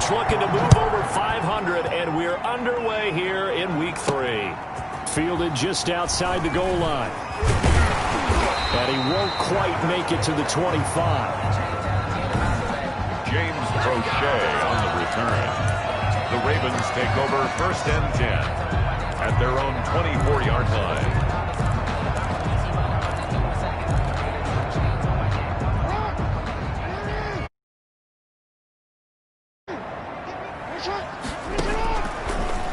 each looking to move over 500, and we're underway here in Week 3. Fielded just outside the goal line. And he won't quite make it to the 25. James Crochet on the return. The Ravens take over 1st and 10 at their own 24-yard line.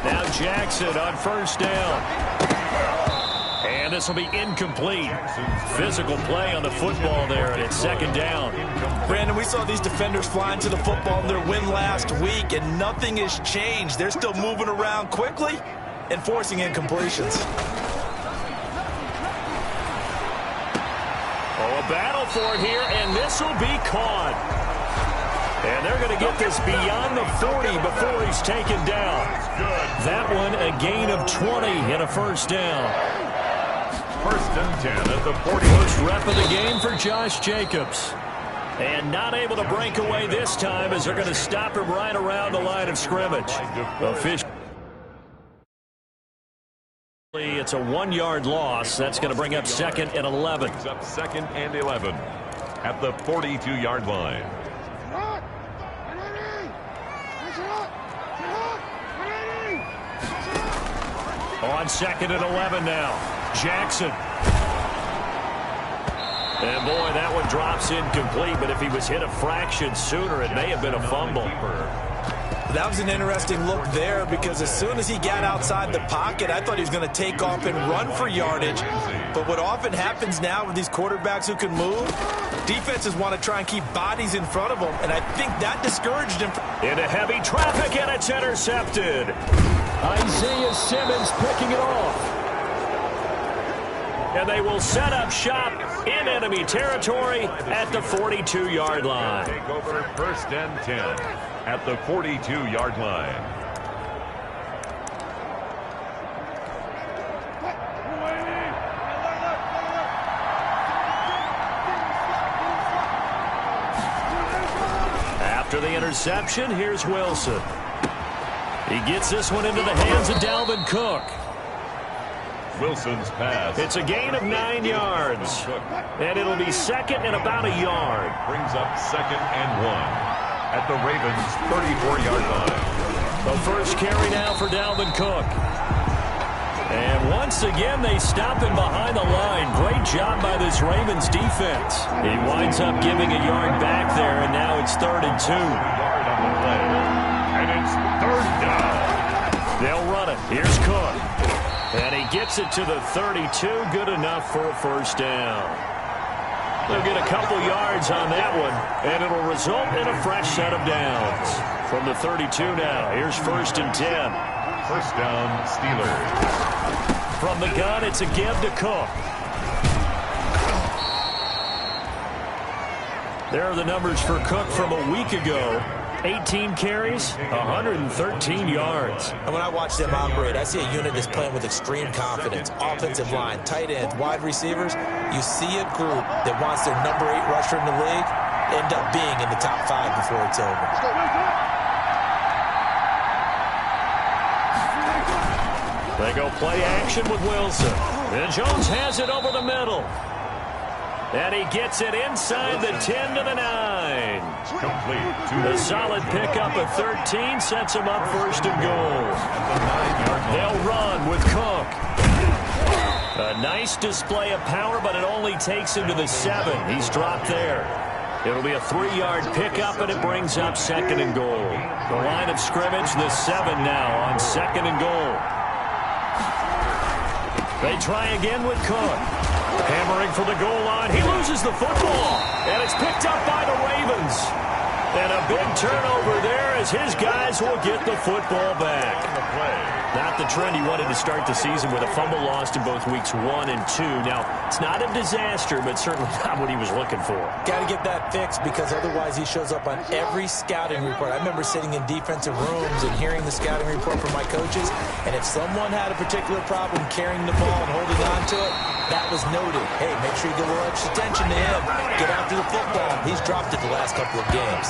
Now Jackson on 1st down. And this will be incomplete. Physical play on the football there, and it's 2nd down. Brandon, we saw these defenders flying to the football in their win last week, and nothing has changed. They're still moving around quickly and forcing incompletions. Oh, a battle for it here, and this will be caught. And they're going to get this beyond the 40 before he's taken down. That one, a gain of 20 and a 1st down. 1st and 10 at the 40. First rep of the game for Josh Jacobs. And not able to break away this time as they're going to stop him right around the line of scrimmage. Officially, it's a 1-yard loss. That's going to bring up 2nd and 11. Brings up 2nd and 11 at the 42-yard line. On 2nd and 11 now. Jackson. And boy, that one drops incomplete, but if he was hit a fraction sooner, it may have been a fumble. That was an interesting look there because as soon as he got outside the pocket, I thought he was going to take off and run for yardage. But what often happens now with these quarterbacks who can move, defenses want to try and keep bodies in front of them, and I think that discouraged him. Into heavy traffic, and it's intercepted. Isaiah Simmons picking it off. And they will set up shop in enemy territory at the 42-yard line. Take over 1st and 10 at the 42-yard line. After the interception, here's Wilson. He gets this one into the hands of Dalvin Cook. Wilson's pass. It's a gain of 9 yards. And it'll be 2nd and about a yard. Brings up 2nd and 1 at the Ravens' 34-yard line. The first carry now for Dalvin Cook. And once again, they stop him behind the line. Great job by this Ravens defense. He winds up giving a yard back there, and now it's 3rd and 2. Yard on the play. And it's 3rd down. They'll run it. Here's Cook. And he gets it to the 32. Good enough for a 1st down. They'll get a couple yards on that one, and it'll result in a fresh set of downs. From the 32 now, here's 1st and 10. 1st down, Steelers. From the gun, it's a give to Cook. There are the numbers for Cook from a week ago. 18 carries, 113 yards. And when I watch them operate, I see a unit that's playing with extreme confidence. Offensive line, tight ends, wide receivers. You see a group that wants their number 8 rusher in the league end up being in the top 5 before it's over. They go play action with Wilson. And Jones has it over the middle. And he gets it inside the 10 to the 9. Complete. The solid pickup of 13 sets him up 1st and goal. They'll run with Cook. A nice display of power, but it only takes him to the 7. He's dropped there. It'll be a 3-yard pickup, and it brings up 2nd and goal. The line of scrimmage, the 7 now on 2nd and goal. They try again with Cook. Hammering for the goal line. He loses the football. And it's picked up by the Ravens. And a big turnover there as his guys will get the football back. Not the trend he wanted to start the season with a fumble lost in both weeks 1 and 2. Now, it's not a disaster, but certainly not what he was looking for. Got to get that fixed because otherwise he shows up on every scouting report. I remember sitting in defensive rooms and hearing the scouting report from my coaches, and if someone had a particular problem carrying the ball and holding on to it, that was noted. Hey, make sure you give a little extra attention to him. Get after the football. He's dropped it the last couple of games.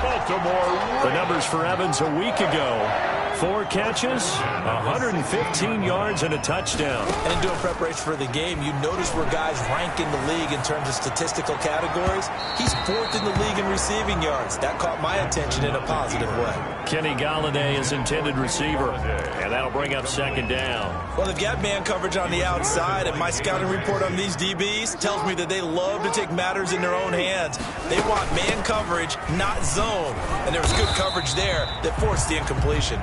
Baltimore. The numbers for Evans a week ago. 4 catches, 115 yards, and a touchdown. And in doing preparation for the game, you notice where guys rank in the league in terms of statistical categories. He's 4th in the league in receiving yards. That caught my attention in a positive way. Kenny Golladay is intended receiver, and that'll bring up 2nd down. Well, they've got man coverage on the outside, and my scouting report on these DBs tells me that they love to take matters in their own hands. They want man coverage, not zone. And there was good coverage there that forced the incompletion.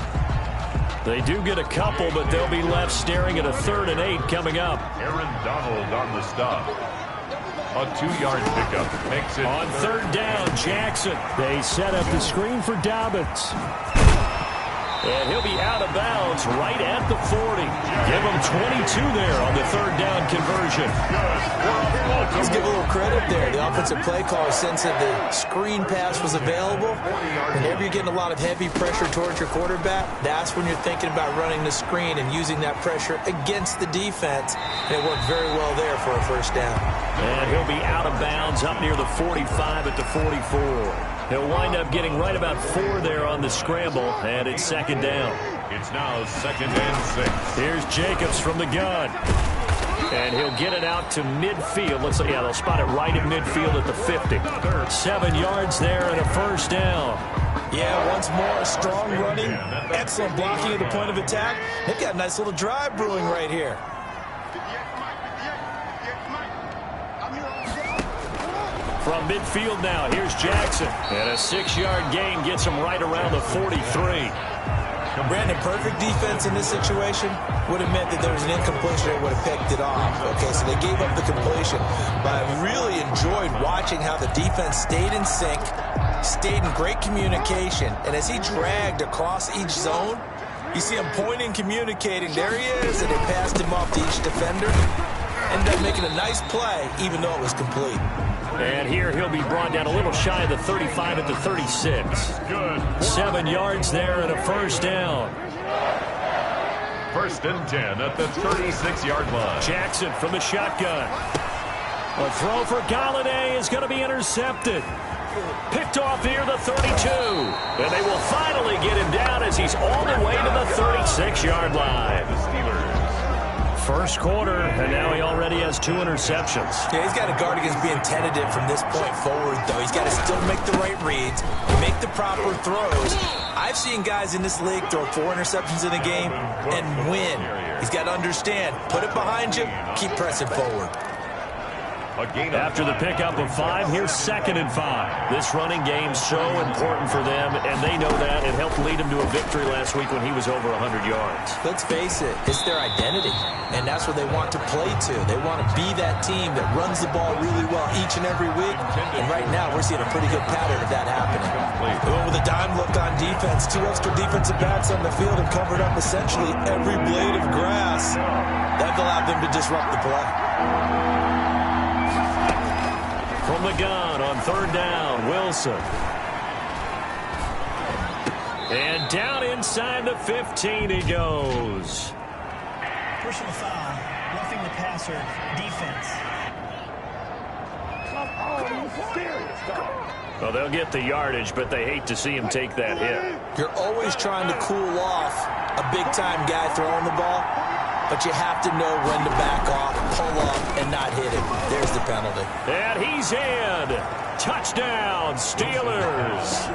They do get a couple, but they'll be left staring at a 3rd and 8 coming up. Aaron Donald on the stop. A 2-yard pickup makes it on 3rd down, Jackson. They set up the screen for Dobbins. And he'll be out of bounds right at the 40. Give him 22 there on the 3rd down conversion. Let's give a little credit there. The offensive play caller sensed that the screen pass was available. Whenever you're getting a lot of heavy pressure towards your quarterback, that's when you're thinking about running the screen and using that pressure against the defense. And it worked very well there for a 1st down. And he'll be out of bounds up near the 45 at the 44. He'll wind up getting right about 4 there on the scramble, and it's 2nd down. It's now 2nd and 6. Here's Jacobs from the gun. And he'll get it out to midfield. Let's see, yeah, they'll spot it right in midfield at the 50. 7 yards there and a 1st down. Yeah, once more, strong running, excellent blocking at the point of attack. They've got a nice little drive brewing right here. From midfield now, here's Jackson. And a 6-yard gain gets him right around the 43. Brandon, perfect defense in this situation would have meant that there was an incompletion that would have picked it off. Okay, so they gave up the completion. But I really enjoyed watching how the defense stayed in sync, stayed in great communication. And as he dragged across each zone, you see him pointing, communicating. There he is, and they passed him off to each defender. Ended up making a nice play, even though it was complete. And here he'll be brought down a little shy of the 35 at the 36. 7 yards there and a 1st down. 1st and 10 at the 36-yard line. Jackson from the shotgun. A throw for Golladay is going to be intercepted. Picked off near the 32. And they will finally get him down as he's all the way to the 36-yard line. The Steelers. 1st quarter, and now he already has 2 interceptions. Yeah, he's got to guard against being tentative from this point forward, though. He's got to still make the right reads, make the proper throws. I've seen guys in this league throw 4 interceptions in a game and win. He's got to understand, put it behind you, keep pressing forward. After the pickup of 5, here's 2nd and 5. This running game's so important for them, and they know that. It helped lead him to a victory last week when he was over 100 yards. Let's face it, it's their identity, and that's what they want to play to. They want to be that team that runs the ball really well each and every week, and right now we're seeing a pretty good pattern of that happening. They went with a dime look on defense. 2 extra defensive backs on the field and covered up essentially every blade of grass. That allowed them to disrupt the play. From the gun on 3rd down, Wilson. And down inside the 15 he goes. Personal foul, roughing the passer, defense. Well, they'll get the yardage, but they hate to see him take that hit. You're always trying to cool off a big-time guy throwing the ball, but you have to know when to back off, pull up, and not hit him. There's the penalty. And he's in. Touchdown, Steelers.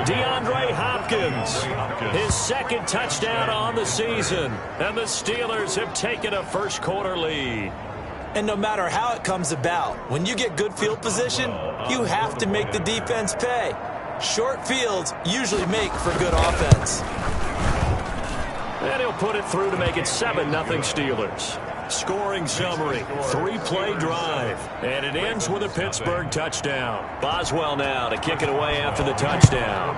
DeAndre Hopkins, his 2nd touchdown on the season. And the Steelers have taken a 1st quarter lead. And no matter how it comes about, when you get good field position, you have to make the defense pay. Short fields usually make for good offense. And he'll put it through to make it 7-0 Steelers. Scoring summary, 3-play drive, and it ends with a Pittsburgh touchdown. Boswell now to kick it away after the touchdown.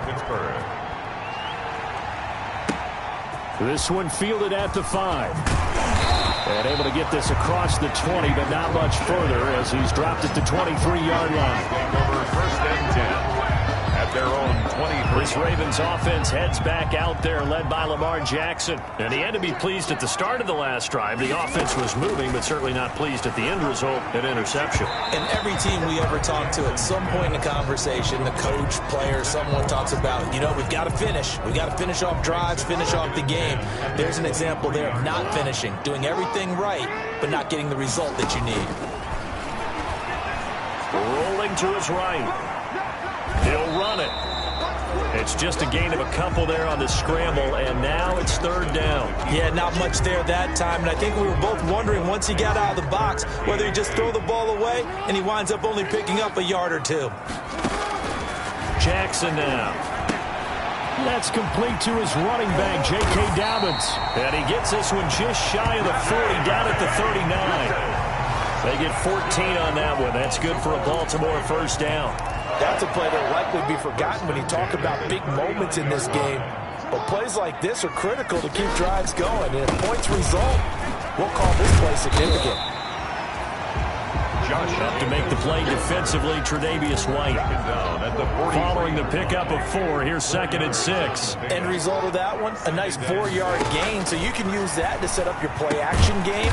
This one fielded at the 5. And able to get this across the 20, but not much further as he's dropped at the 23-yard line. Over 1st and 10 at their own 23. This Ravens offense heads back out there, led by Lamar Jackson. And he had to be pleased at the start of the last drive. The offense was moving, but certainly not pleased at the end result, an interception. And every team we ever talk to, at some point in the conversation, the coach, player, someone talks about, we've got to finish. We've got to finish off drives, finish off the game. There's an example there of not finishing, doing everything right, but not getting the result that you need. Rolling to his right. He'll run it. It's just a gain of a couple there on the scramble, and now it's third down. Yeah, not much there that time, and I think we were both wondering once he got out of the box whether he just throw the ball away and he winds up only picking up a yard or two. Jackson now. That's complete to his running back, J.K. Dobbins. And he gets this one just shy of the 40, down at the 39. They get 14 on that one. That's good for a Baltimore first down. That's a play that will likely be forgotten when you talk about big moments in this game. But plays like this are critical to keep drives going. And if points result, we'll call this play significant. Up to make the play defensively, Tre'Davious White. Following the pickup of 4, here's 2nd and 6. End result of that one, a nice 4-yard gain. So you can use that to set up your play-action game,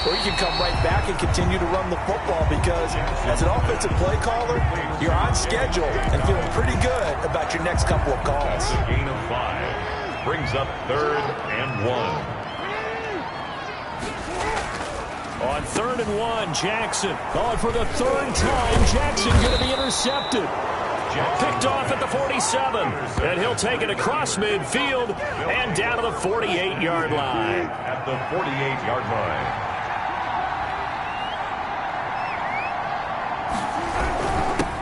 or you can come right back and continue to run the football because as an offensive play caller, you're on schedule and feeling pretty good about your next couple of calls. Gain of 5 brings up 3rd and 1. On 3rd and 1, Jackson. Oh, for the 3rd time, Jackson going to be intercepted. Picked off at the 47. And he'll take it across midfield and down to the 48-yard line. At the 48-yard line.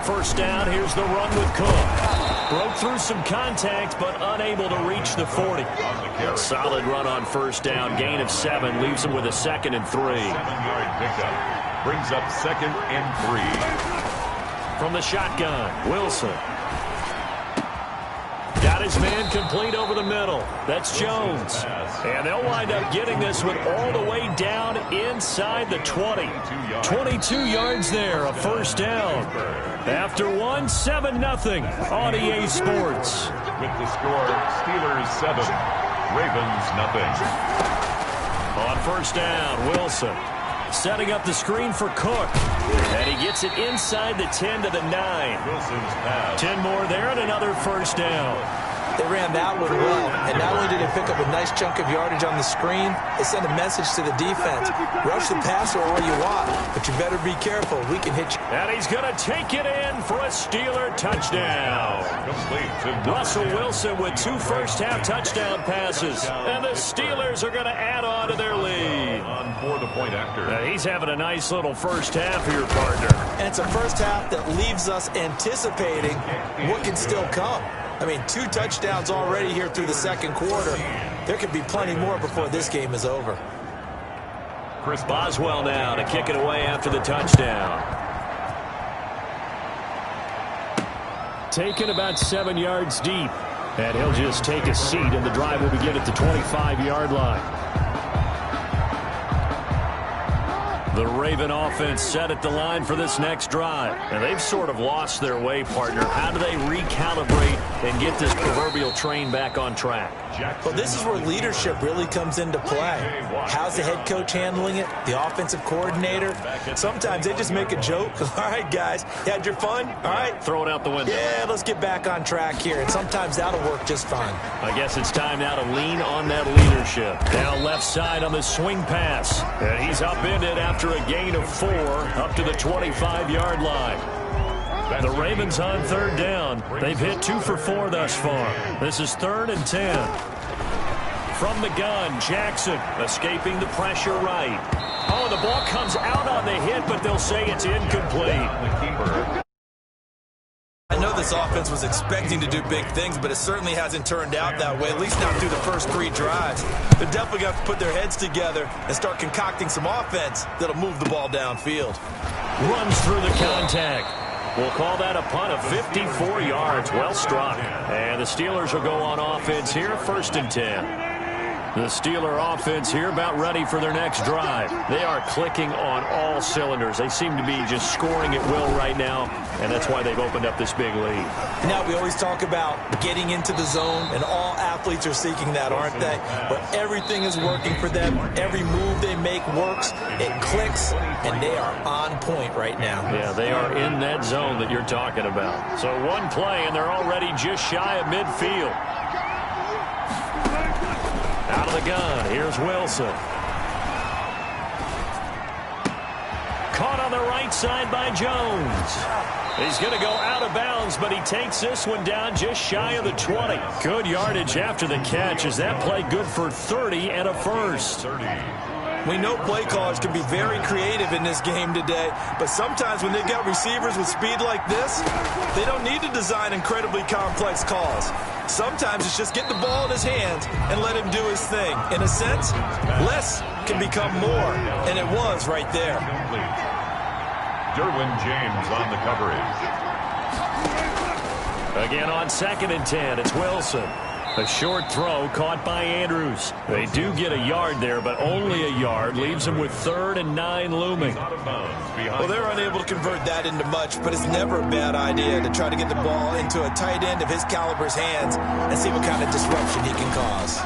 First down, here's the run with Cook. Broke through some contact, but unable to reach the 40. Solid run on first down. Gain of 7 leaves him with a 2nd and 3. 7-yard pickup brings up 2nd and 3. From the shotgun, Wilson. Got his man complete over the middle. That's Jones. And they'll wind up getting this one all the way down inside the 20. 22 yards there, a first down. After 1, 7-0 on EA Sports. With the score, Steelers 7, Ravens 0. On first down, Wilson. Setting up the screen for Cook. And he gets it inside the 10 to the 9. Wilson's pass. 10 more there and another first down. They ran that one well, and not only did they pick up a nice chunk of yardage on the screen, they sent a message to the defense. Rush the passer all you want, but you better be careful. We can hit you. And he's going to take it in for a Steeler touchdown. Russell Wilson with 2 first-half touchdown passes. And the Steelers are going to add on to their lead. On for the point after. He's having a nice little first half here, partner. And it's a first half that leaves us anticipating what can still come. I mean, 2 touchdowns already here through the second quarter. There could be plenty more before this game is over. Chris Boswell now to kick it away after the touchdown. Taken about 7 yards deep. And he'll just take a seat, and the drive will begin at the 25-yard line. The Raven offense set at the line for this next drive. And they've sort of lost their way, partner. How do they recalibrate and get this proverbial train back on track? Well, this is where leadership really comes into play. How's the head coach handling it? The offensive coordinator? Sometimes they just make a joke. All right, guys, you had your fun? All right. Throw it out the window. Yeah, let's get back on track here. And sometimes that'll work just fine. I guess it's time now to lean on that leadership. Now left side on the swing pass. And he's upended after a gain of 4 up to the 25-yard line. The Ravens on third down. They've hit 2 for 4 thus far. This is 3rd and 10. From the gun, Jackson escaping the pressure right. Oh, the ball comes out on the hit, but they'll say it's incomplete. I know this offense was expecting to do big things, but it certainly hasn't turned out that way, at least not through the first 3 drives. They're definitely going to have to put their heads together and start concocting some offense that'll move the ball downfield. Runs through the contact. We'll call that a punt of 54 yards. Well struck. And the Steelers will go on offense here, 1st and 10. The Steeler offense here about ready for their next drive. They are clicking on all cylinders. They seem to be just scoring at will right now, and that's why they've opened up this big lead. Now, we always talk about getting into the zone, and all athletes are seeking that, aren't they? But everything is working for them. Every move they make works. It clicks, and they are on point right now. Yeah, they are in that zone that you're talking about. So one play, and they're already just shy of midfield. Out of the gun, here's Wilson. Caught on the right side by Jones. He's going to go out of bounds, but he takes this one down just shy of the 20. Good yardage after the catch as that play good for 30 and a first. We know play callers can be very creative in this game today, but sometimes when they've got receivers with speed like this, they don't need to design incredibly complex calls. Sometimes it's just get the ball in his hands and let him do his thing. In a sense, less can become more, and it was right there. Derwin James on the coverage. Again on 2nd and 10, it's Wilson. A short throw caught by Andrews. They do get a yard there, but only a yard. Leaves them with 3rd and 9 looming. Well, they're unable to convert that into much, but it's never a bad idea to try to get the ball into a tight end of his caliber's hands and see what kind of disruption he can cause.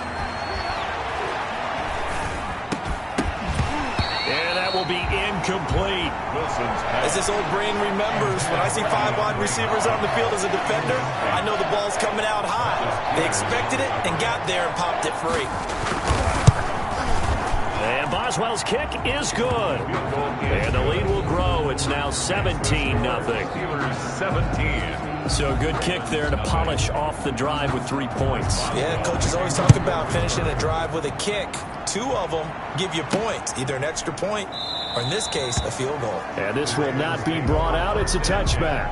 Will be incomplete. As this old brain remembers, when I see 5 wide receivers on the field as a defender, I know the ball's coming out high. They expected it and got there and popped it free. And Boswell's kick is good. And the lead will grow. It's now 17-0. Steelers 17. So good kick there to polish off the drive with 3 points. Yeah, coaches always talk about finishing a drive with a kick. 2 of them give you points, either an extra point or, in this case, a field goal. And this will not be brought out. It's a touchback.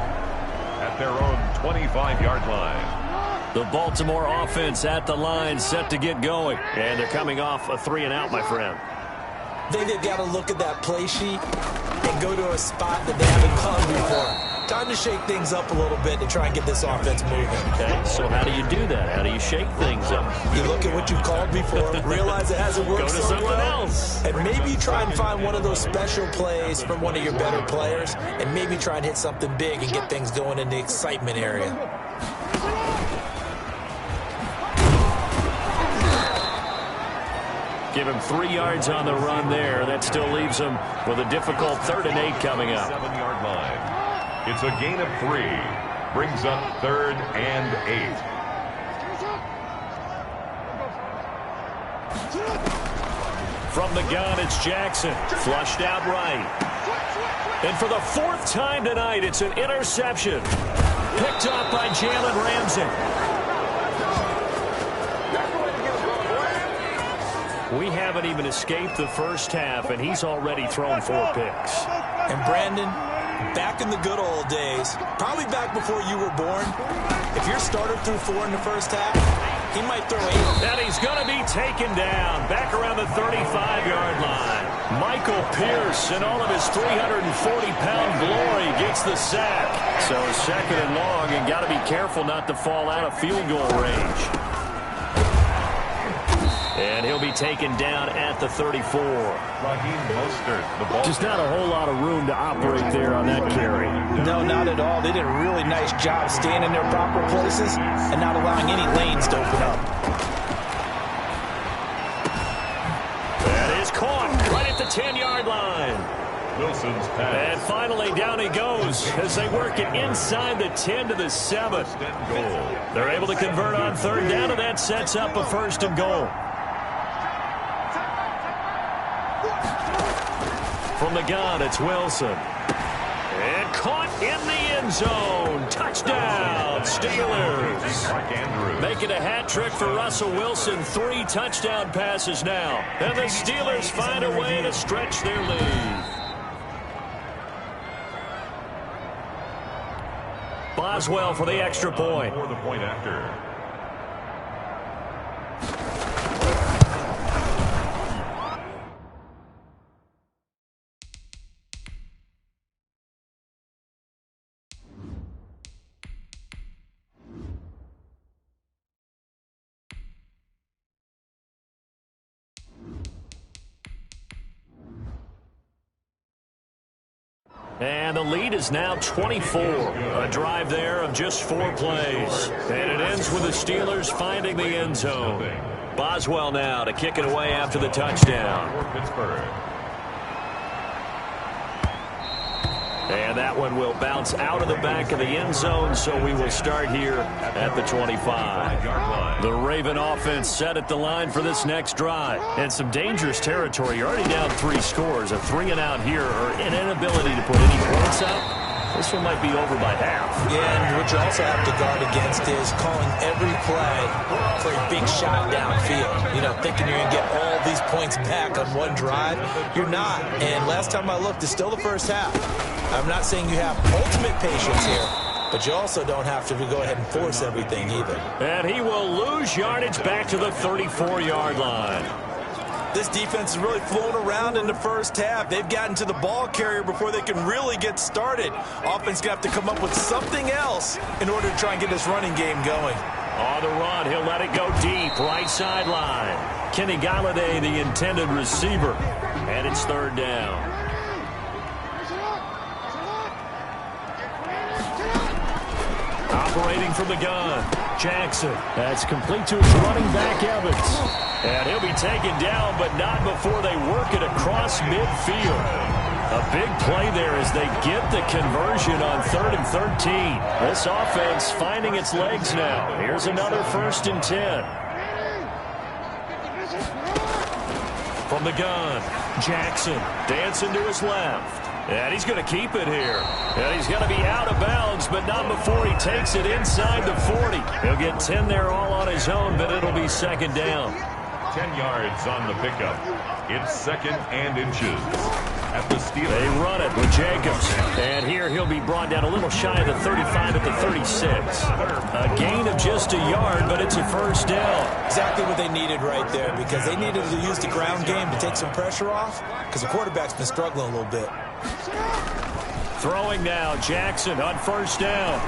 At their own 25-yard line. The Baltimore offense at the line, set to get going. And they're coming off a 3-and-out, my friend. I think they've got to look at that play sheet and go to a spot that they haven't gone before. Time to shake things up a little bit to try and get this offense moving. Okay, so how do you do that? How do you shake things up? You look at what you called before, realize it hasn't worked so something well, else. And maybe you try and find one of those special plays from one of your better players, and maybe try and hit something big and get things going in the excitement area. Give him 3 yards on the run there. That still leaves him with a difficult 3rd and 8 coming up. 7-yard line. It's a gain of 3. Brings up 3rd and 8. From the gun, it's Jackson. Flushed out right. And for the 4th time tonight, it's an interception. Picked off by Jalen Ramsey. We haven't even escaped the first half, and he's already thrown 4 picks. And Brandon, back in the good old days, probably back before you were born, if your starter threw 4 in the first half, he might throw 8. And he's going to be taken down back around the 35-yard line. Michael Pierce, in all of his 340-pound glory, gets the sack. So 2nd and long, and got to be careful not to fall out of field goal range. And he'll be taken down at the 34. Just not a whole lot of room to operate there on that carry. No, not at all. They did a really nice job staying in their proper places and not allowing any lanes to open up. That is caught right at the 10-yard line. Wilson's pass. And finally down he goes as they work it inside the 10 to the 7. They're able to convert on 3rd down, and that sets up a 1st and goal. From the gun, it's Wilson. And caught in the end zone. Touchdown, Steelers. Making a hat trick for Russell Wilson. 3 touchdown passes now. And the Steelers find a way to stretch their lead. Boswell for the extra point. For the point after. And the lead is now 24. A drive there of just 4 plays. And it ends with the Steelers finding the end zone. Boswell now to kick it away after the touchdown. And that one will bounce out of the back of the end zone, so we will start here at the 25. The Raven offense set at the line for this next drive. And some dangerous territory. You're already down 3 scores. A 3-and-out here, or an inability to put any points up. This one might be over by half. Yeah, and what you also have to guard against is calling every play for a big shot downfield. You know, thinking you're going to get all these points back on one drive. You're not. And last time I looked, it's still the first half. I'm not saying you have ultimate patience here, but you also don't have to go ahead and force everything either. And he will lose yardage back to the 34-yard line. This defense is really flown around in the first half. They've gotten to the ball carrier before they can really get started. Offense going to have to come up with something else in order to try and get this running game going. On the run, he'll let it go deep, right sideline. Kenny Galladay, the intended receiver, and it's 3rd down. Operating from the gun, Jackson. That's complete to his running back, Evans. And he'll be taken down, but not before they work it across midfield. A big play there as they get the conversion on 3rd and 13. This offense finding its legs now. Here's another 1st and 10. From the gun, Jackson dancing to his left. And he's going to keep it here. And he's going to be out of bounds, but not before he takes it inside the 40. He'll get 10 there all on his own, but it'll be 2nd down. 10 yards on the pickup. It's 2nd and inches. At the Steelers. They run it with Jacobs. And here he'll be brought down a little shy of the 35 at the 36. A gain of just a yard, but it's a 1st down. Exactly what they needed right there, because they needed to use the ground game to take some pressure off, because the quarterback's been struggling a little bit. Throwing now, Jackson on 1st down.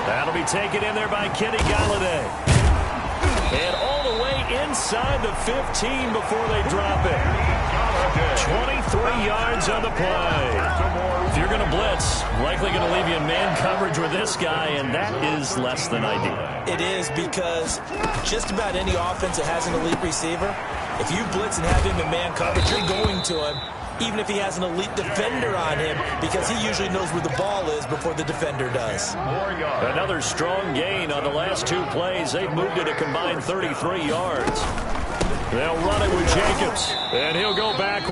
That'll be taken in there by Kenny Galladay. And all the way inside the 15 before they drop it. 23 yards on the play. If you're going to blitz, likely going to leave you in man coverage with this guy, and that is less than ideal. It is, because just about any offense that has an elite receiver, if you blitz and have him in man coverage, you're going to him, even if he has an elite defender on him, because he usually knows where the ball is before the defender does. Another strong gain on the last 2 plays. They've moved it a combined 33 yards. They'll run it with Jacobs, and he'll go back.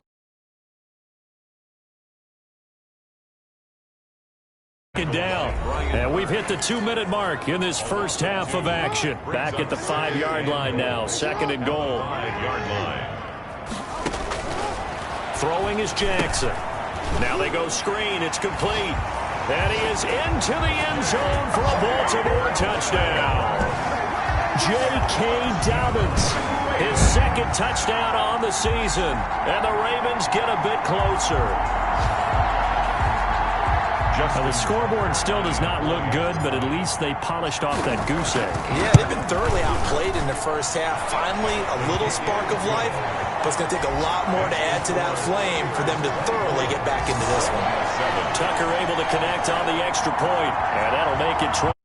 Down. And we've hit the 2-minute mark in this first half of action. Back at the 5-yard line now, 2nd and goal. 5-yard line. Throwing is Jackson. Now they go screen. It's complete. And he is into the end zone for a Baltimore touchdown. J.K. Dobbins, his 2nd touchdown on the season. And the Ravens get a bit closer. The scoreboard still does not look good, but at least they polished off that goose egg. Yeah, they've been thoroughly outplayed in the first half. Finally, a little spark of life, but it's going to take a lot more to add to that flame for them to thoroughly get back into this one. Tucker able to connect on the extra point, and that'll make it 20.